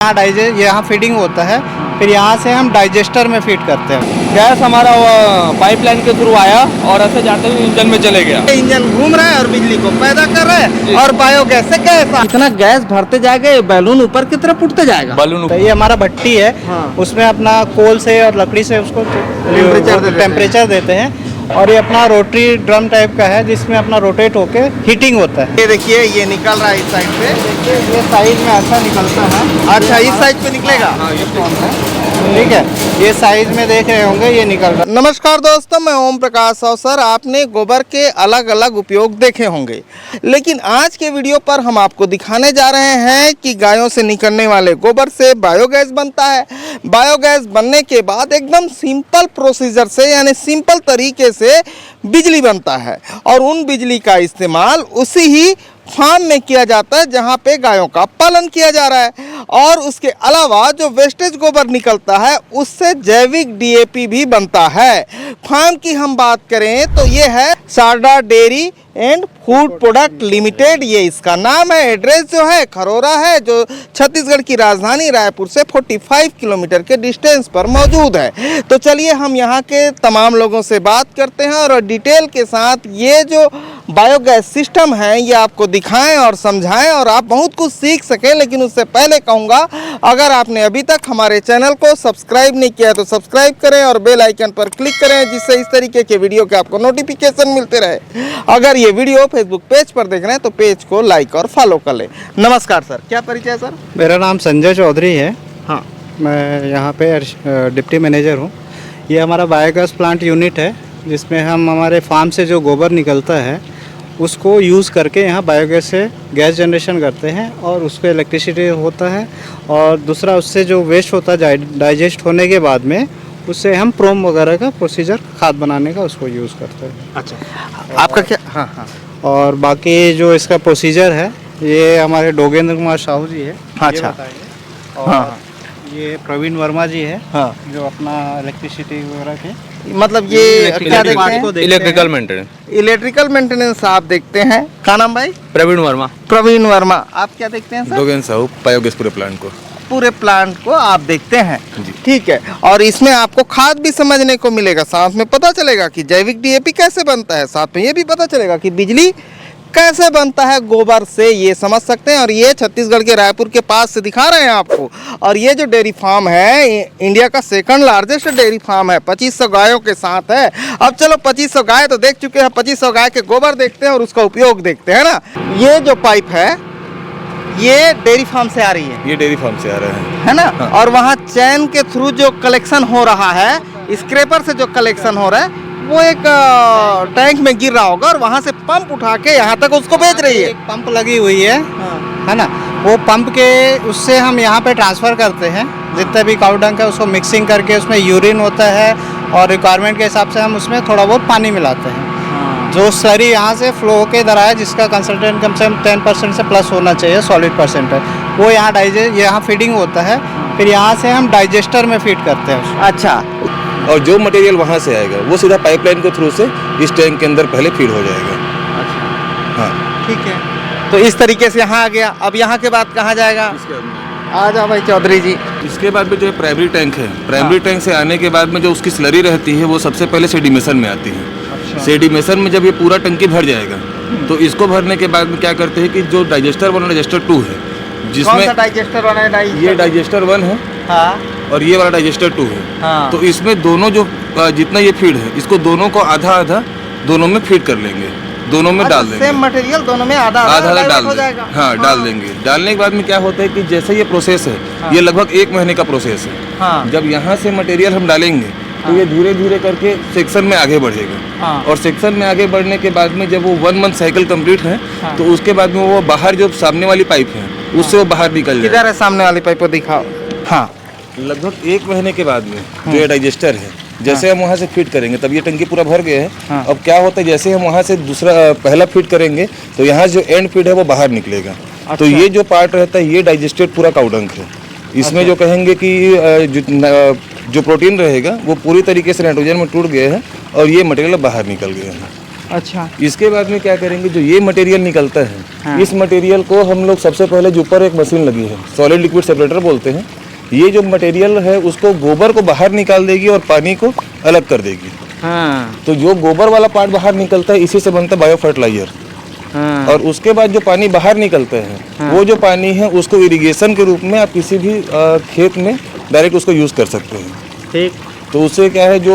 यहाँ फीडिंग होता है, फिर यहाँ से हम डाइजेस्टर में फीड करते हैं। गैस हमारा पाइपलाइन के थ्रू आया और ऐसे जाते हुए इंजन में चले गया। इंजन घूम रहा है और बिजली को पैदा कर रहा है और बायोगैस से गैस इतना गैस भरते जाएगा, ये बैलून ऊपर की तरफ उठते जाएगा। बैलून तो ये हमारा भट्टी है, उसमें अपना कोल से और लकड़ी से उसको टेम्परेचर देते हैं और ये अपना रोटरी ड्रम टाइप का है जिसमें अपना रोटेट होके हीटिंग होता है। ये देखिए ये निकल रहा है इस साइड पे। देखिए ये साइड में ऐसा निकलता है। अच्छा इस साइड पे निकलेगा। ठीक है, ये साइज में देख रहे होंगे ये निकल रहा है। नमस्कार दोस्तों, मैं ओम प्रकाश अवसर। आपने गोबर के अलग अलग उपयोग देखे होंगे, लेकिन आज के वीडियो पर हम आपको दिखाने जा रहे हैं कि गायों से निकलने वाले गोबर से बायोगैस बनता है। बायोगैस बनने के बाद एकदम सिंपल प्रोसीजर से, यानी सिंपल तरीके से बिजली बनता है और उन बिजली का इस्तेमाल उसी ही फार्म में किया जाता है जहां पे गायों का पालन किया जा रहा है। और उसके अलावा जो वेस्टेज गोबर निकलता है उससे जैविक डीएपी भी बनता है। फार्म की हम बात करें तो ये है Sarda dairy and food product limited, ये इसका नाम है। एड्रेस जो है खरोरा है, जो छत्तीसगढ़ की राजधानी रायपुर से 45 किलोमीटर के डिस्टेंस पर मौजूद है। तो चलिए हम यहाँ के तमाम लोगों से बात करते हैं और डिटेल के साथ ये जो बायोगैस सिस्टम है ये आपको दिखाएं और समझाएं और आप बहुत कुछ सीख सकें। लेकिन उससे पहले कहूँगा, अगर आपने अभी तक हमारे चैनल को सब्सक्राइब नहीं किया तो सब्सक्राइब करें और बेल आइकन पर क्लिक करें, जिससे इस तरीके के वीडियो के आपको नोटिफिकेशन मिलते रहे। अगर ये वीडियो फेसबुक पेज पर देख रहे हैं तो पेज को लाइक और फॉलो कर लें। नमस्कार सर, क्या परिचय सर? मेरा नाम संजय चौधरी है। हाँ, मैं यहाँ पे डिप्टी मैनेजर हूँ। ये हमारा बायोगैस प्लांट यूनिट है जिसमें हम हमारे फार्म से जो गोबर निकलता है उसको यूज़ करके यहाँ बायोगैस से गैस जनरेशन करते हैं और उसको इलेक्ट्रिसिटी होता है। और दूसरा उससे जो वेस्ट होता है डाइजेस्ट होने के बाद में उससे हम प्रोम वगैरह का प्रोसीजर खाद बनाने का उसको यूज़ करते हैं। अच्छा आपका क्या? हाँ हाँ। और बाकी जो इसका प्रोसीजर है ये हमारे डोगेंद्र कुमार साहू जी है। अच्छा। और हाँ। ये प्रवीण वर्मा जी है, हाँ, जो अपना इलेक्ट्रिसिटी वगैरह के मतलब ये क्या देखते हैं? Electrical maintenance. इलेक्ट्रिकल मेंटेनेंस आप देखते हैं। क्या नाम भाई? प्रवीण वर्मा। प्रवीण वर्मा। आप क्या देखते हैं सर? डोगेन साहू बायोगैस पूरे प्लांट को। पूरे प्लांट को आप देखते हैं जी। ठीक है। और इसमें आपको खाद भी समझने को मिलेगा, साथ में पता चलेगा कि जैविक डीएपी कैसे बनता है, साथ में ये भी पता चलेगा कि बिजली कैसे बनता है गोबर से, ये समझ सकते हैं। और ये छत्तीसगढ़ के रायपुर के पास से दिखा रहे हैं आपको। और ये जो डेयरी फार्म है इंडिया का सेकंड लार्जेस्ट डेयरी फार्म है, 2500 गायों के साथ है। अब चलो 2500 गाय तो देख चुके हैं, 2500 गाय के गोबर देखते हैं और उसका उपयोग देखते हैं ना। ये जो पाइप है ये डेयरी फार्म से आ रही है, ये डेयरी फार्म से आ रहा है ना। हाँ। और वहाँ चैन के थ्रू जो कलेक्शन हो रहा है, स्क्रैपर से जो कलेक्शन हो रहा है वो एक टैंक में गिर रहा होगा और वहाँ से पंप उठा के यहाँ तक उसको भेज रही है। एक पंप लगी हुई है ना, वो पंप के उससे हम यहाँ पे ट्रांसफ़र करते हैं जितने भी काऊ डंक है उसको मिक्सिंग करके उसमें यूरिन होता है और रिक्वायरमेंट के हिसाब से हम उसमें थोड़ा बहुत पानी मिलाते हैं। जो स्लरी यहाँ से फ्लो होके इधर आया, जिसका कंसंट्रेट कम से कम 10% से प्लस होना चाहिए, सॉलिड परसेंट है, वो यहाँ फीडिंग होता है। फिर यहाँ से हम डाइजेस्टर में फीड करते हैं उसको। अच्छा, है। और जो मटेरियल वहाँ से आएगा वो सीधा पाइपलाइन के थ्रू से इस टैंक के अंदर पहले फीड हो जाएगा। हाँ ठीक है। तो इस तरीके से यहाँ आ गया। अब यहाँ के बाद कहाँ जाएगा? आ जाओ भाई चौधरी जी। इसके बाद में जो प्राइमरी टैंक है, प्राइमरी टैंक से आने के बाद में जो उसकी स्लरी रहती है वो सबसे पहले सेडिमेशन में आती है। सेडिमेशन में जब ये पूरा टंकी भर जाएगा तो इसको भरने के बाद में क्या करते हैं कि जो डाइजेस्टर 1 और डाइजेस्टर 2 है, जिसमें डाइजेस्टर वाला है? ये डाइजेस्टर 1 है और ये वाला डाइजेस्टर 2 है। हाँ। तो इसमें दोनों जो जितना ये फीड है इसको दोनों को आधा आधा दोनों में फीड कर लेंगे, दोनों में डाल देंगे। सेम मटेरियल दोनों में आधा आधा डाल हो देंगे। जाएगा। हाँ, डाल देंगे। डालने के बाद में क्या होता है कि जैसे ये प्रोसेस है, ये लगभग 1 महीने का प्रोसेस है। हाँ। जब यहाँ से मटेरियल हम डालेंगे तो ये धीरे धीरे करके सेक्शन में आगे बढ़ेगा। हाँ। और सेक्शन में आगे बढ़ने के बाद में जब वो 1 मंथ साइकिल कंप्लीट है तो उसके बाद में वो बाहर जो सामने वाली पाइप है उससे वो बाहर निकल किधर जाएगा। है सामने वाली पाइप को दिखाओ। हाँ, लगभग 1 महीने के बाद में जो ये डाइजेस्टर है, जैसे हम वहाँ से फीड करेंगे तब ये टंकी पूरा भर गया है। हाँ। अब क्या होता है, जैसे हम वहाँ से दूसरा पहला फीड करेंगे तो यहाँ जो एंड फीड है वो बाहर निकलेगा। तो ये जो पार्ट रहता है ये डाइजेस्टेड पूरा काऊ डंक है। इसमें जो कहेंगे कि जो प्रोटीन रहेगा वो पूरी तरीके से नाइट्रोजन में टूट गया है और ये मटेरियल बाहर निकल गया है। अच्छा। इसके बाद में क्या करेंगे, जो ये मटेरियल निकलता है, हाँ। इस मटेरियल को हम लोग सबसे पहले जो ऊपर एक मशीन लगी है, सॉलिड लिक्विड सेपरेटर बोलते हैं, ये जो मटेरियल है उसको गोबर को बाहर निकाल देगी और पानी को अलग कर देगी। हाँ तो जो गोबर वाला पार्ट बाहर निकलता है, इसी से बनता है बायो फर्टिलाइजर। हाँ और उसके बाद जो पानी बाहर निकलता है, वो जो पानी है उसको इरिगेशन के रूप में आप किसी भी खेत में डायरेक्ट उसको यूज़ कर सकते हैं। ठीक। तो उससे क्या है, जो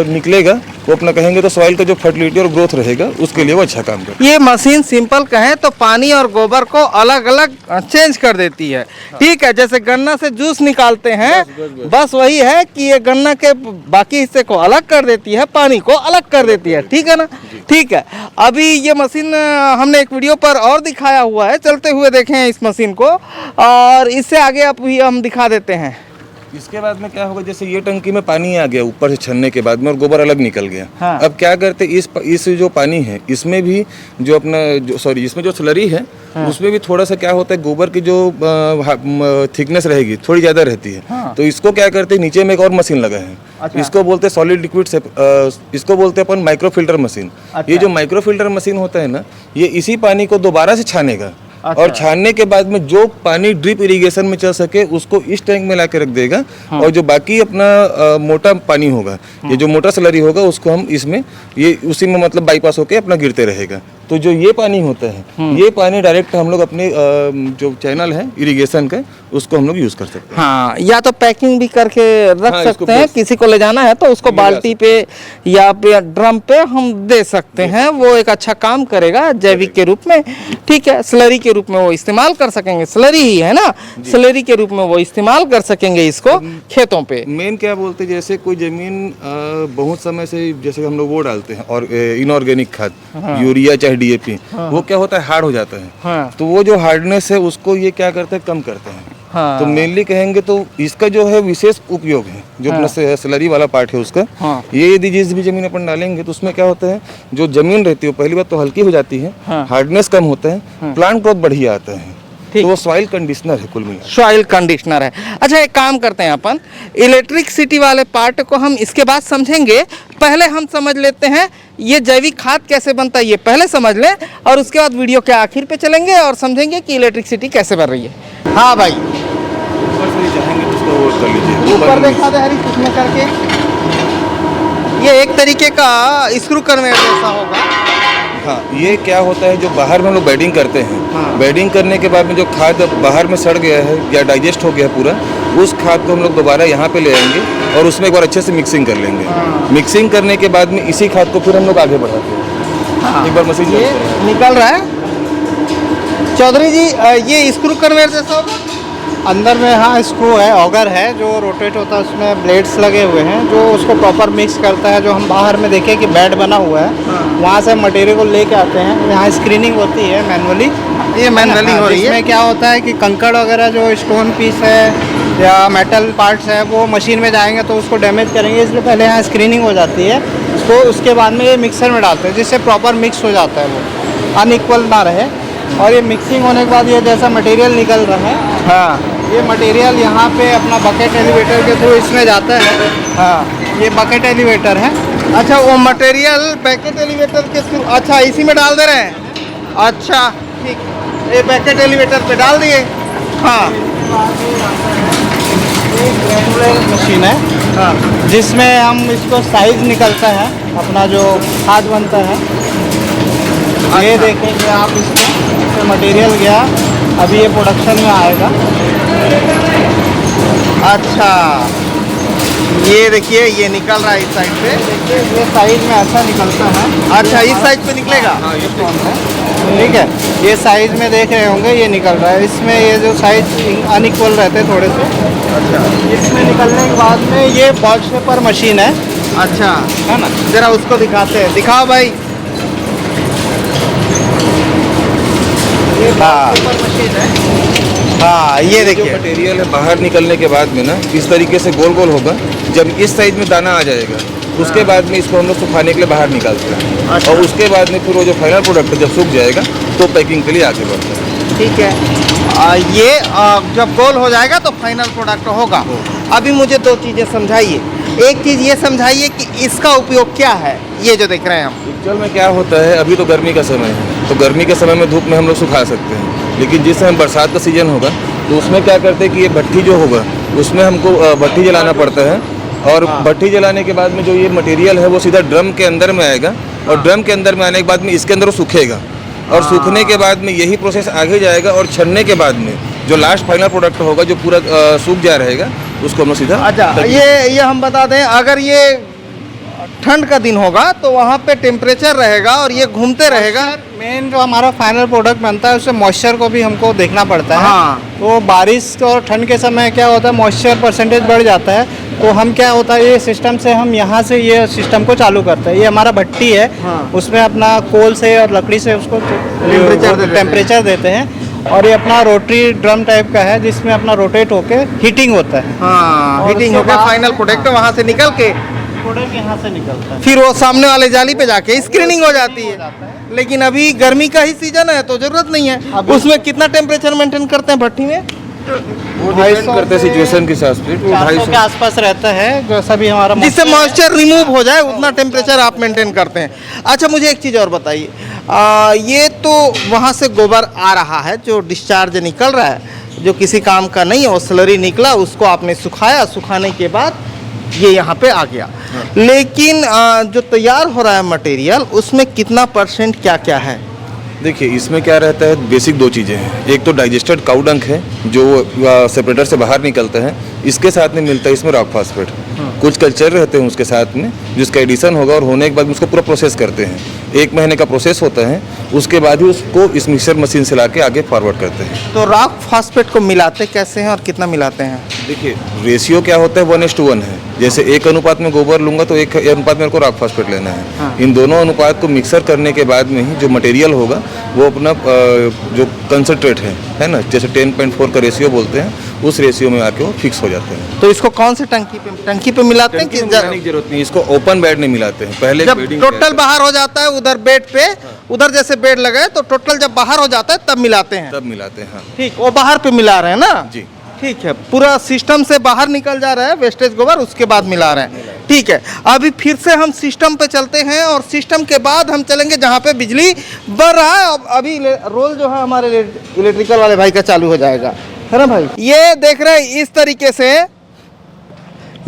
निकलेगा वो अपना कहेंगे तो सॉइल का जो फर्टिलिटी और ग्रोथ रहेगा उसके लिए वो अच्छा काम करेगा। ये मशीन सिंपल कहें तो पानी और गोबर को अलग अलग चेंज कर देती है। ठीक है, जैसे गन्ना से जूस निकालते हैं, बस वही है कि ये गन्ना के बाकी हिस्से को अलग कर देती है, पानी को अलग कर देती है। ठीक है ना? ठीक है। अभी ये मशीन हमने एक वीडियो पर और दिखाया हुआ है, चलते हुए देखें इस मशीन को, और इससे आगे अब हम दिखा देते हैं। इसके बाद में क्या होगा, जैसे ये टंकी में पानी आ गया ऊपर से छन्ने के बाद में और गोबर अलग निकल गया। हाँ। अब क्या करते, इस जो पानी है इसमें भी जो अपना इसमें जो स्लरी है, हाँ। उसमें भी थोड़ा सा क्या होता है, गोबर की जो थिकनेस रहेगी थोड़ी ज़्यादा रहती है। हाँ। तो इसको क्या करते हैं, नीचे में एक और मशीन लगा है। अच्छा। इसको बोलते हैं सॉलिड लिक्विड से, इसको बोलते हैं अपन माइक्रो फिल्टर मशीन। अच्छा। ये जो माइक्रो फिल्टर मशीन होता है ना, ये इसी पानी को दोबारा से छानेगा। अच्छा। और छानने के बाद में जो पानी ड्रिप इरिगेशन में चल सके उसको इस टैंक में ला के रख देगा। हाँ। और जो बाकी अपना मोटा पानी होगा, ये जो मोटा स्लरी होगा उसको हम इसमें ये उसी में मतलब बाईपास होके अपना गिरते रहेगा। तो जो ये पानी होता है, ये पानी डायरेक्ट हम लोग अपने जो चैनल है इरिगेशन का, उसको हम लोग यूज कर सकते हैं। हाँ, या तो पैकिंग भी करके रख हाँ, इसको सकते हैं, किसी को ले जाना है तो उसको ले जा बाल्टी पे या ड्रम पे हम दे सकते हैं, वो एक अच्छा काम करेगा जैविक के रूप में। ठीक है, स्लरी के रूप में वो इस्तेमाल कर सकेंगे, स्लरी ही है ना, स्लरी के रूप में वो इस्तेमाल कर सकेंगे इसको खेतों पे। मेन क्या बोलते हैं, जैसे कोई जमीन बहुत समय से जैसे हम लोग वो डालते हैं और इनऑर्गेनिक खाद, यूरिया चाहे डीएपी, वो क्या होता है, हार्ड हो जाता है। हाँ। तो वो जो हार्डनेस है उसको ये क्या करते हैं, कम करते हैं। हाँ। तो मेनली कहेंगे तो इसका जो है विशेष उपयोग है, जो अपना स्लरी वाला पार्ट है उसका। हाँ। ये यदि जिस भी जमीन अपन डालेंगे तो उसमें क्या होता है, जो जमीन रहती है पहली बात तो हल्की हो जाती है, हाँ। हार्डनेस कम होता है, प्लांट ग्रोथ बढ़िया आता है। ठीक। तो वो सॉइल कंडीशनर है कुल मिला। सॉइल कंडीशनर है। अच्छा, एक काम करते हैं अपन, इलेक्ट्रिसिटी वाले पार्ट को हम इसके बाद समझेंगे। पहले हम समझ लेते हैं ये जैविक खाद कैसे बनता है, ये पहले समझ लें, और उसके बाद वीडियो के आखिर पे चलेंगे और समझेंगे कि इलेक्ट्रिसिटी कैसे बन रही है। हाँ भाई, ऊपर से चाहेंगे तो उसको वो कर लीजिए, ऊपर देखा दे हरी, कुछ में करके ये एक तरीके का स्क्रू कन्वेयर जैसा होगा। हाँ, ये क्या होता है, जो बाहर में हम लोग बेडिंग करते हैं, हाँ। बेडिंग करने के बाद में जो खाद बाहर में सड़ गया है या डाइजेस्ट हो गया है पूरा, उस खाद को हम लोग दोबारा यहाँ पे ले आएंगे और उसमें एक बार अच्छे से मिक्सिंग कर लेंगे। हाँ। मिक्सिंग करने के बाद में इसी खाद को फिर हम लोग आगे बढ़ाते हैं। हाँ। एक बार मशीन ये निकल रहा है चौधरी जी, ये स्क्रू कन्वेयर जैसा होगा। अंदर में हाँ स्क्रू है, ऑगर है जो रोटेट होता है, उसमें ब्लेड्स लगे हुए हैं जो उसको प्रॉपर मिक्स करता है। जो हम बाहर में देखें कि बेड बना हुआ है, वहाँ से मटेरियल को लेके आते हैं, यहाँ स्क्रीनिंग होती है मैनुअली। ये मैनुअली हो रही है। इसमें क्या होता है कि कंकड़ वगैरह जो स्टोन पीस है या मेटल पार्ट्स है वो मशीन में जाएंगे तो उसको डैमेज करेंगे, इसलिए पहले यहाँ स्क्रीनिंग हो जाती है। इसको उसके बाद में ये मिक्सर में डालते हैं जिससे प्रॉपर मिक्स हो जाता है, वो अनइक्वल ना रहे। और ये मिक्सिंग होने के बाद ये जैसा मटेरियल निकल रहा है, हाँ ये मटेरियल यहाँ पे अपना बकेट एलिवेटर के थ्रू इसमें जाता है। हाँ। ये बकेट एलिवेटर है। अच्छा, वो मटेरियल पैकेट एलिवेटर के थ्रू, अच्छा इसी में डाल दे रहे हैं। अच्छा ठीक, ये पैकेट एलिवेटर पे डाल दिए। हाँ ये ग्रेनुलर मशीन है, हाँ। जिसमें हम इसको साइज निकलता है अपना जो खाद बनता है। ये देखेंगे आप, इसमें मटेरियल गया, अभी ये प्रोडक्शन में आएगा। अच्छा, ये देखिए ये निकल रहा है इस साइड पे। देखिए ये साइज में ऐसा निकलता है। अच्छा, इस साइड पे निकलेगा। हाँ, ये कौन है, ठीक है। ये साइज में देख रहे होंगे, ये निकल रहा है। इसमें ये जो साइज अनइक्वल रहते हैं थोड़े से, अच्छा इसमें निकलने के बाद में ये बॉल शेपर मशीन है, अच्छा, है ना। जरा उसको दिखाते हैं, दिखाओ भाई। ये हाँ। बॉल शेपर मशीन है। हाँ, ये जो देखिए। मटेरियल है बाहर निकलने के बाद में ना इस तरीके से गोल गोल होगा। जब इस साइज में दाना आ जाएगा उसके बाद में इसको हम लोग सुखाने के लिए बाहर निकालते हैं। अच्छा। और उसके बाद में फिर वो जो फाइनल प्रोडक्ट है जब सूख जाएगा तो पैकिंग के लिए आगे बढ़ता है। ठीक है, ये जब गोल हो जाएगा तो फाइनल प्रोडक्ट होगा। अभी मुझे दो चीज़ें समझाइए। एक चीज ये समझाइए कि इसका उपयोग क्या है, ये जो देख रहे हैं हम। एक्चुअल में क्या होता है, अभी तो गर्मी का समय है, तो गर्मी के समय में धूप में हम लोग सुखा सकते हैं, लेकिन जिस समय बरसात का सीजन होगा तो उसमें क्या करते हैं कि ये भट्ठी जो होगा उसमें हमको भट्ठी जलाना पड़ता है, और भट्ठी जलाने के बाद में जो ये मटेरियल है वो सीधा ड्रम के अंदर में आएगा, और ड्रम के अंदर में आने के बाद में इसके अंदर वो सूखेगा, और सूखने के बाद में यही प्रोसेस आगे जाएगा, और छनने के बाद में जो लास्ट फाइनल प्रोडक्ट होगा जो पूरा सूख जा रहेगा उसको हम लोग सीधा अच्छा, ये हम बता दें, अगर ये ठंड का दिन होगा तो वहाँ पे टेम्परेचर रहेगा और ये घूमते रहेगा। मेन जो हमारा फाइनल प्रोडक्ट बनता है उसमें मॉइस्चर को भी हमको देखना पड़ता है। हाँ। तो बारिश और ठंड के समय क्या होता है, मॉइस्चर परसेंटेज बढ़ जाता है, तो हम क्या होता है, ये सिस्टम से हम यहाँ से ये सिस्टम को चालू करते हैं। ये हमारा भट्टी है, हाँ। उसमें अपना कोल से और लकड़ी से उसको टेम्परेचर देते हैं, और ये अपना रोटरी ड्रम टाइप का है जिसमें अपना रोटेट होके हीटिंग होता है। हाँ, और हीटिंग उसके होकर बाद- फाइनल प्रोडक्ट वहाँ से निकल के प्रोडक्ट यहाँ से निकलता है। फिर वो सामने वाले जाली पे जाके स्क्रीनिंग हो जाती है। लेकिन अभी गर्मी का ही सीजन है तो जरूरत नहीं है। उसमें कितना टेम्परेचर मेंटेन करते हैं भट्टी में? वो डिपेंड करते हैं सिचुएशन के हिसाब से। 400 के आसपास रहता है, जैसा भी हमारा जिससे moisture है। मॉइस्चर रिमूव हो जाए उतना टेम्परेचर आप मेंटेन करते हैं। अच्छा, मुझे एक चीज़ और बताइए, ये तो वहाँ से गोबर आ रहा है जो डिस्चार्ज निकल रहा है, जो किसी काम का नहीं है, वो स्लरी निकला, उसको आपने सुखाया, सुखाने के बाद ये यहाँ पे आ गया। लेकिन जो तैयार हो रहा है मटेरियल, उसमें कितना % क्या क्या है? देखिए, इसमें क्या रहता है, बेसिक दो चीज़ें हैं। एक तो डाइजेस्टेड काऊ डंक है जो सेपरेटर से बाहर निकलता है, इसके साथ में मिलता है इसमें रॉक फास्फेट। कुछ कल्चर रहते हैं उसके साथ में जिसका एडिशन होगा, और होने के बाद उसको पूरा प्रोसेस करते हैं। 1 महीने का प्रोसेस होता है, उसके बाद ही उसको इस मिक्सर मशीन से लाके आगे फॉरवर्ड करते हैं। तो रॉक फास्फेट को मिलाते कैसे हैं और कितना मिलाते हैं? देखिए, रेशियो क्या होता है, 1:1 है। जैसे 1 अनुपात में गोबर लूंगा तो 1 अनुपात मेरे को रॉक फास्फेट लेना है। हाँ। इन दोनों अनुपात को मिक्सर करने के बाद में ही जो मटेरियल होगा वो अपना जो कंसंट्रेट है ना, जैसे 10.4 का रेशियो बोलते हैं, उस रेशियो में आके वो फिक्स हो जाते हैं। तो इसको कौन से टंकी पे मिलाते हैं? टंकी में मिलाने की जरूरत नहीं, इसको ओपन बेड नहीं मिलाते हैं। पहले जब बेडिंग टोटल बाहर हो जाता है उधर बेड पे, उधर जैसे बेड लगे तो टोटल जब बाहर हो जाता है तब मिलाते हैं। तब मिलाते हैं। हाँ ठीक, वो बाहर पे मिला रहे हैं ना? जी। ठीक है, पूरा सिस्टम से बाहर निकल जा रहा है वेस्टेज गोबर, उसके बाद मिला रहे हैं। ठीक है, अभी फिर से हम सिस्टम पे चलते हैं, और सिस्टम के बाद हम चलेंगे जहाँ पे बिजली बढ़ रहा है। अभी रोल जो है हमारे इलेक्ट्रिकल वाले भाई का चालू हो जाएगा, है ना भाई? ये देख रहे हैं, इस तरीके से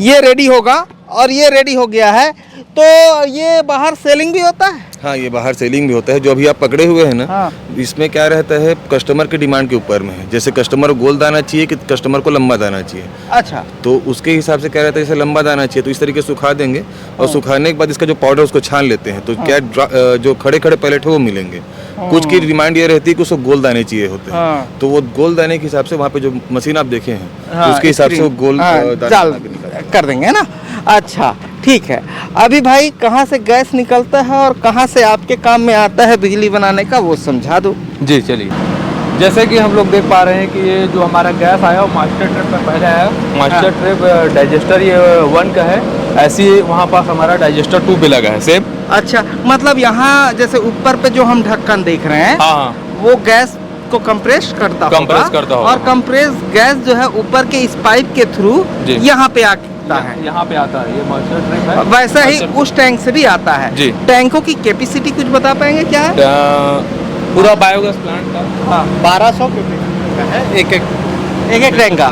ये रेडी होगा, और ये रेडी हो गया है। तो ये बाहर सेलिंग भी होता है? हाँ, ये बाहर सेलिंग भी होता है। जो अभी आप पकड़े हुए हैं ना, हाँ। इसमें क्या रहता है, कस्टमर की डिमांड के ऊपर में है। जैसे कस्टमर को गोल दाना चाहिए कि कस्टमर को लंबा दाना चाहिए, अच्छा। तो उसके हिसाब से क्या रहता है, जैसे लंबा दाना चाहिए तो इस तरीके से सुखा देंगे, और सुखाने के बाद इसका जो पाउडर उसको छान लेते हैं, तो क्या जो खड़े खड़े पैलेट है वो मिलेंगे। कुछ की डिमांड ये रहती है कि उसको गोल दाने चाहिए होते हैं, हाँ। तो वो गोल दाने के हिसाब से वहाँ पे जो मशीन आप देखे हैं, हाँ, उसके हिसाब से वो गोल दाने जाल बना के निकालते हैं। कर देंगे, है ना? अच्छा, ठीक है। अभी भाई कहाँ से गैस निकलता है और कहाँ से आपके काम में आता है बिजली बनाने का, वो समझा दो। जी चलिए, जैसे कि हम लोग देख पा रहे हैं कि ये जो हमारा गैस आया वो मास्टर ट्रिप में पहले आया। मास्टर ट्रिप डाइजेस्टर ये 1 का है, ऐसे ही वहाँ पास हमारा डाइजेस्टर 2 पे लगा है सेम। अच्छा, मतलब यहाँ जैसे ऊपर पे जो हम ढक्कन देख रहे हैं, हाँ, वो गैस को कंप्रेस करता कंप्रेस करता होगा। और कंप्रेस गैस जो है ऊपर के इस पाइप के थ्रू जी। यहाँ पे आता है। यहाँ पे आता है, ये मास्टर ट्रिप है। वैसा ही मास्टर- उस टैंक से भी आता है। जी। टैंकों की कैपेसिटी कुछ बता पाएंगे क्या है? पूरा बायोगैस प्लांट का हाँ, 1200 क्यूबिक का है एक एक टैंक का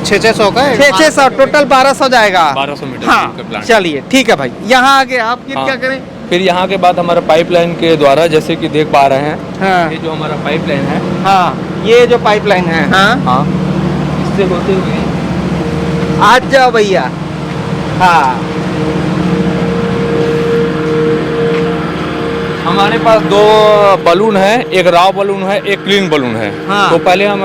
600 का है। 600 टोटल 1200 जाएगा। 1200 मीटर हाँ, का प्लांट। चलिए ठीक है भाई, यहाँ आगे आप फिर हाँ। क्या करें? फिर यहाँ के बाद हमारा पाइपलाइन के द्वारा, जैसे कि देख पा रहे हैं, हाँ ये जो हमारा पाइपलाइन है, हाँ, ये जो पाइपलाइन है, हाँ, हाँ, इससे होते हुए आज जाओ भैया। हाँ, हमारे पास 2 बलून है, एक रॉ बलून है, एक क्लीन बलून है। हाँ। तो पहले हम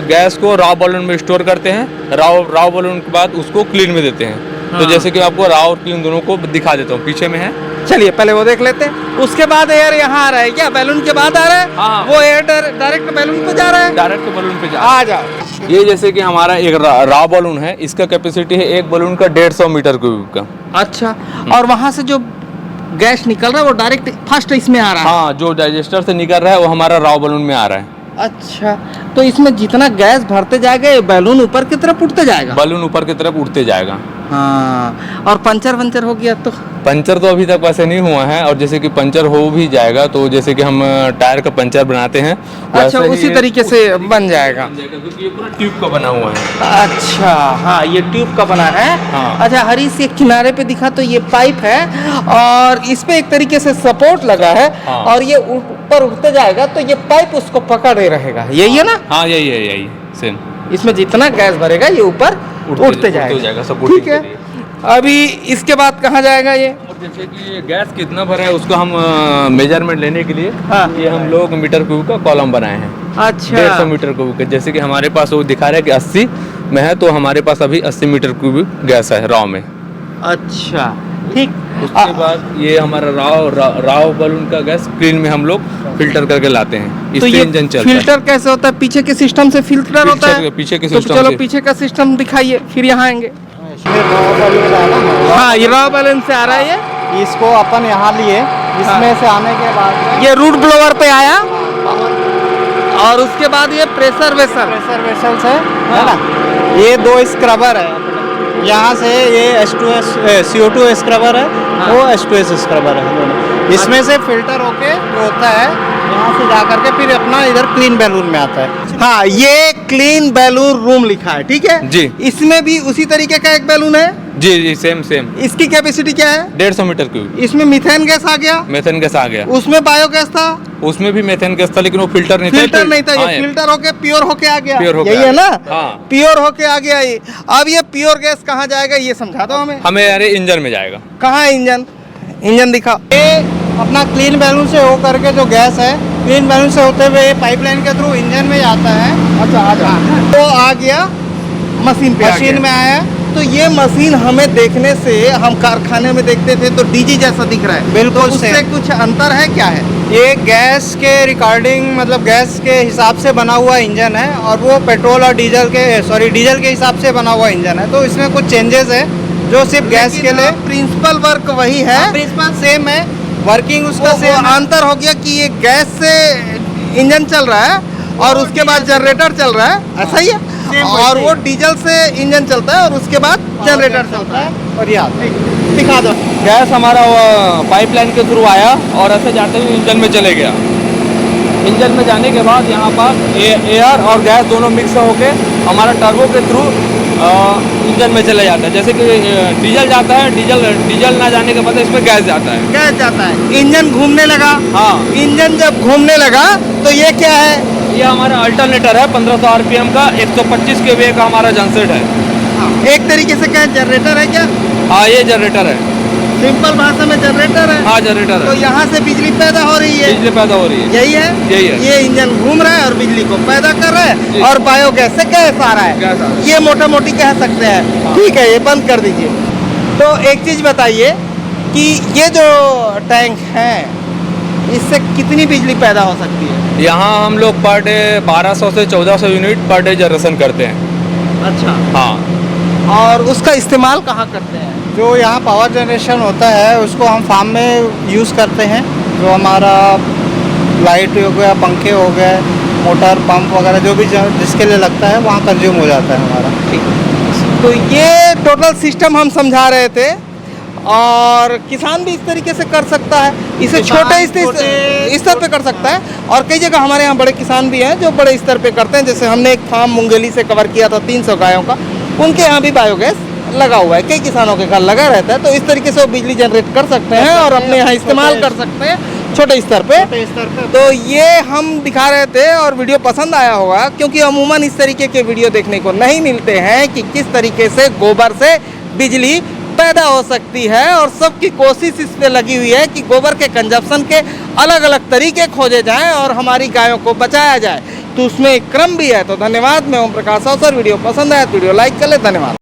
गैस को रॉ बलून में स्टोर करते हैं, रॉ बलून के बाद उसको क्लीन में देते हैं। तो जैसे कि आपको रॉ और क्लीन दोनों को दिखा देता हूँ, पीछे में है। चलिए पहले वो देख लेते हैं, उसके बाद एयर यहाँ आ रहा है क्या? बैलून के बाद आ रहा है? हाँ। वो एयर डायरेक्ट बैलून पे जा रहा है? डायरेक्ट बलून पे जा। आ जाओ। ये जैसे कि हमारा एक रॉ बलून है, इसका कैपेसिटी है एक बलून का 150 मीटर क्यूबिक का। अच्छा, और वहाँ से जो गैस निकल रहा है वो डायरेक्ट फर्स्ट इसमें आ रहा है? हाँ, जो डाइजेस्टर से निकल रहा है वो हमारा रॉ बलून में आ रहा है। अच्छा, तो इसमें जितना गैस भरते जाएगा ये बैलून ऊपर की तरफ उठते जाएगा। बलून ऊपर की तरफ उठते जाएगा। हाँ, और पंचर वंचर हो गया तो? पंचर तो अभी तक वैसे नहीं हुआ है, और जैसे कि पंचर हो भी जाएगा तो जैसे कि हम टायर का पंचर बनाते हैं अच्छा, वैसे ही उसी तरीके से बन जाएगा। क्योंकि ये पूरा ट्यूब का बना हुआ है। अच्छा, हाँ, ये ट्यूब का बना है। हाँ। अच्छा, हरीश ये किनारे पे दिखा तो ये पाइप है और इस पे एक तरीके से सपोर्ट लगा है। हाँ। और ये ऊपर उठते जाएगा तो ये पाइप उसको पकड़े रहेगा, यही है ना? हाँ, यही सेम। इसमें जितना गैस भरेगा ये ऊपर उठते जाएगा। सपोर्टिंग ठीक है। के लिए। अभी इसके बाद कहाँ जाएगा ये? और जैसे कि ये गैस कितना भरा है उसको हम मेजरमेंट लेने के लिए हाँ। ये हम लोग मीटर क्यूब का कॉलम बनाए हैं। अच्छा, 150 मीटर क्यूब का। जैसे कि हमारे पास वो दिखा रहा है कि 80 में है, तो हमारे पास अभी 80 मीटर क्यूब गैस है रॉ में। अच्छा, ठीक। उसके बाद ये हमारा राव बलून का गैस क्लीन में हम लोग फिल्टर करके लाते हैं। तो इससे ये इंजन चलता है। फिल्टर कैसे होता है? पीछे के सिस्टम से फिल्टर होता है? पीछे के तो सिस्टम चलो से। पीछे का सिस्टम दिखाइए, फिर यहाँ आएंगे। इसमें रॉ बैलून है ना, हाँ, ये रॉ बैलेंस से आ रहा है ये। इसको अपन यहाँ लिए, इसमें से आने के बाद में ये रूट ब्लोअर पे आया और उसके बाद ये प्रेशर वेसल। प्रेशर वेसल्स है ना। ये 2 स्क्रबर है अपने। यहाँ से ये H2S CO2 स्क्रबर है, वो H2S स्क्रबर है दोनों। इसमें से फिल्टर होके जो होता है यहाँ से जा करके फिर अपना इधर क्लीन बैलून में आता है। हाँ, ये क्लीन बैलून रूम लिखा है, ठीक है जी। इसमें भी उसी तरीके का एक बैलून है। जी, सेम। इसकी कैपेसिटी क्या है? 150 मीटर क्यूब। इसमें मीथेन गैस आ गया, मेथेन गैस आ गया। उसमें बायोगैस था, उसमें भी मेथेन गैस था, लेकिन वो फिल्टर नहीं था। फिल्टर नहीं था। हाँ, ये फिल्टर होके प्योर होके आ गया, प्योर होके यही आ है गया। ना? हाँ। प्योर होके आ गया ये। अब ये प्योर गैस कहाँ जाएगा ये समझा दो हमें। हमें अरे इंजन में जाएगा। कहाँ है इंजन? इंजन दिखाओ। ये अपना क्लीन बैलून से हो करके जो गैस है, क्लीन बैलून से होते हुए पाइपलाइन के थ्रू इंजन में जाता है। अच्छा, आ जा। तो आ गया मशीन पे, मशीन में आया। तो ये मशीन हमें देखने से, हम कारखाने में देखते थे तो डीजी जैसा दिख रहा है, बिल्कुल तो उससे same। कुछ अंतर है? क्या है ये गैस के रिकॉर्डिंग, मतलब गैस के हिसाब से बना हुआ इंजन है, और वो पेट्रोल और डीजल के हिसाब से बना हुआ इंजन है। तो इसमें कुछ चेंजेस है जो सिर्फ गैस के लिए। प्रिंसिपल वर्क वही है, प्रिंसिपल सेम है, वर्किंग उसका वो सेम है। अंतर हो गया कि ये गैस से इंजन चल रहा है और उसके बाद जनरेटर चल रहा है, ऐसा ही है। Same और वैसे वो ही। डीजल से इंजन चलता है और उसके बाद जनरेटर चलता है। और ये आता है। दिखा दो। गैस हमारा पाइपलाइन के थ्रू आया और ऐसे जाते हुए इंजन में चले गया। इंजन में जाने के बाद यहाँ पर एयर और गैस दोनों मिक्स होके हमारा टर्बो के थ्रू इंजन में चले जाता है। जैसे कि डीजल जाता है, डीजल ना जाने के बाद इसमें गैस जाता है। गैस जाता है, इंजन घूमने लगा। हाँ, इंजन जब घूमने लगा तो ये क्या है? ये हमारा अल्टरनेटर है 1500 आरपीएम का, 125 kVA का हमारा जनसेट है। एक तरीके से क्या जनरेटर है क्या? हाँ, ये जनरेटर है। सिंपल भाषा में जनरेटर है। हाँ, जनरेटर तो है। यहाँ से बिजली पैदा हो रही है, बिजली पैदा हो रही है। यही है? यही है। ये इंजन घूम रहा है और बिजली को पैदा कर रहा जी। है, और बायोगैस से गैस आ रहा गैस आ रहा है। है। ये मोटा मोटी कह सकते हैं। हाँ। ठीक है, ये बंद कर दीजिए। तो एक चीज बताइए कि ये जो टैंक है इससे कितनी बिजली पैदा हो सकती है? यहाँ हम लोग पर डे 1200 से 1400 यूनिट पर डे जनरेशन करते हैं। अच्छा, हाँ। और उसका इस्तेमाल कहाँ करते हैं? जो यहाँ पावर जनरेशन होता है उसको हम फार्म में यूज़ करते हैं। जो हमारा लाइट हो गया, पंखे हो गए, मोटर पंप वगैरह जो भी जिसके लिए लगता है वहाँ कंज्यूम हो जाता है हमारा। ठीक। तो ये टोटल सिस्टम हम समझा रहे थे, और किसान भी इस तरीके से कर सकता है, इसे किसान छोटे स्तर पे कर सकता है। और कई जगह हमारे यहाँ बड़े किसान भी हैं जो बड़े स्तर पे करते हैं। जैसे हमने एक फार्म मुंगेली से कवर किया था 300 गायों का, उनके यहाँ भी बायोगैस लगा हुआ है, कई किसानों के घर लगा रहता है। तो इस तरीके से वो बिजली जनरेट कर सकते हैं और अपने यहाँ इस्तेमाल कर सकते हैं छोटे स्तर पे। तो ये हम दिखा रहे थे और वीडियो पसंद आया होगा, क्योंकि अमूमन इस तरीके के वीडियो देखने को नहीं मिलते हैं कि किस तरीके से गोबर से बिजली पैदा हो सकती है। और सबकी कोशिश इस पे लगी हुई है कि गोबर के कंजप्शन के अलग अलग तरीके खोजे जाएं और हमारी गायों को बचाया जाए। तो उसमें एक क्रम भी है। तो धन्यवाद, मैं ओम प्रकाश अवसर। वीडियो पसंद आया तो वीडियो लाइक कर ले। धन्यवाद।